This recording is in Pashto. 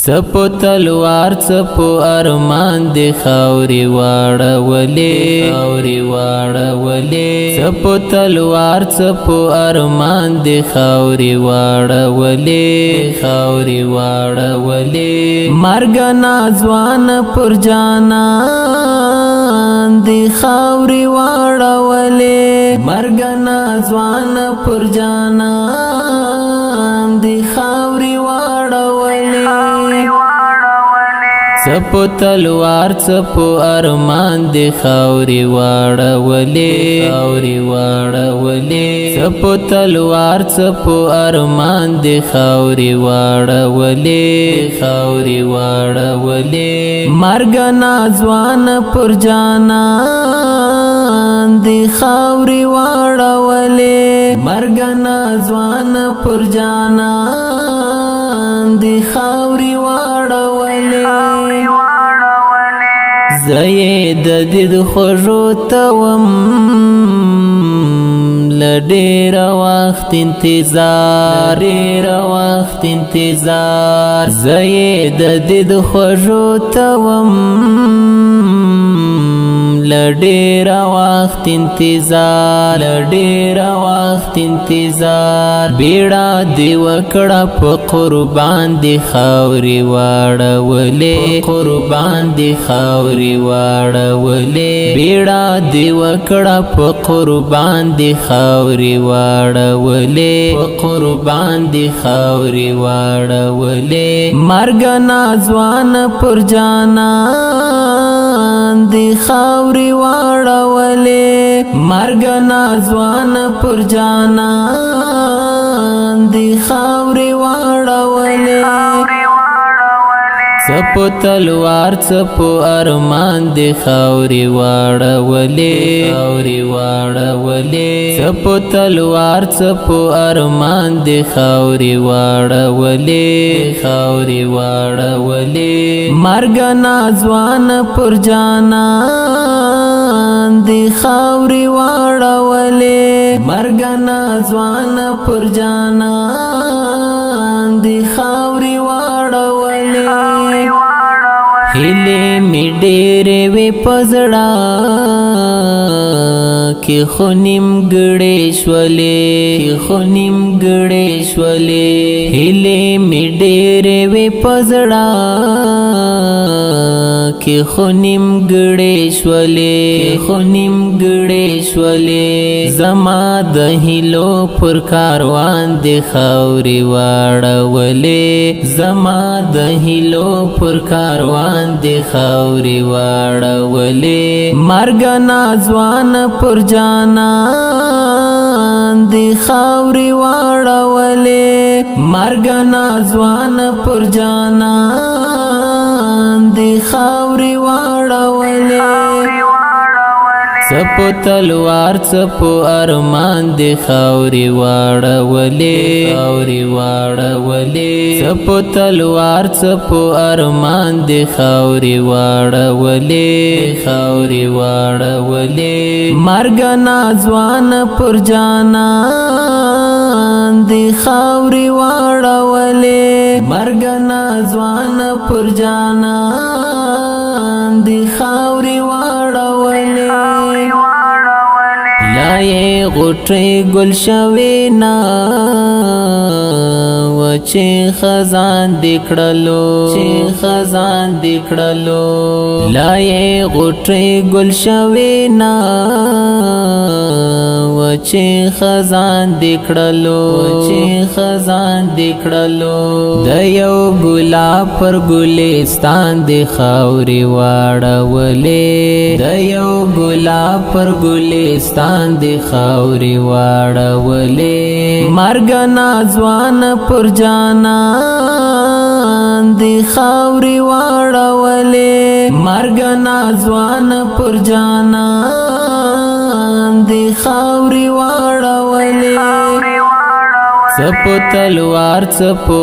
څپو تلوار څپو ارمان دی خاوري واړولې څپو تلوار څپو ارمان دی خاوري واړولې مرګ نازوان پر جانان دی خاوري واړولې مرګ نازوان پر جانان دی خاوري واړولې څپو تلوار څپو ارمان دی خاوري واړولې څپو تلوار څپو ارمان دی خاوري واړولې مرګ نازوان پر جانان دی خاوري واړولې مرګ نازوان پر جانان دی خاوري واړولې زید دید خوږو توم لډیر وخت انتظار زید دید خوږو توم لډیر وخت انتظار بیڑا دی وکړه په قربان دی خاوري واړولې بیڑا دی وکړه په قربان دی خاوري واړولې مرګ نازوان پر جانان دی خاوري واړولې مرګ نازوان پر جانان دی خاوري واړولې څپو تلوار څپو ارمان دی خاوري واړولې څپو تلوار څپو ارمان دی خاوري واړولې مرګ نازوان پر جانان دی خاوري واړولې مرګ نازوان پر جانان دی خاوري واړولې هیلې می ډېرې وې په زړه کې خو نیمګړې شولې هیلې می ډېرې وې په زړه کې خو نیمګړې شولې زما د هیلو پر کاروان دی خاوري واړولې زما د هیلو پر کاروان دی خاوري واړولې مرګ نازوان پر جانان دی خاوري واړولې مرګ نازوان پر جانان دی خاوري واړولې څپو تلوار څپو ارمان دی خاوري واړولې څپو تلوار څپو ارمان دی خاوري واړولې مرګ نازوان پر جانان دی خاوري واړولې مرګ نازوان پر جانان دی خاوري واړولې لایې غوټۍ ګل شوې نا وچې خزان دی کړلو لایې غوټۍ ګل شوې نا وچې خزان دی کړلو د یو ګلاب پر ګلستان دی خاوري واړولې د یو ګلاب پر ګلستان دی خاوري واړولې مرګ نازوان پر جانان دی خاوري واړولې مرګ نازوان پر جانان دی خاوري واړولې څپو تلوار څپو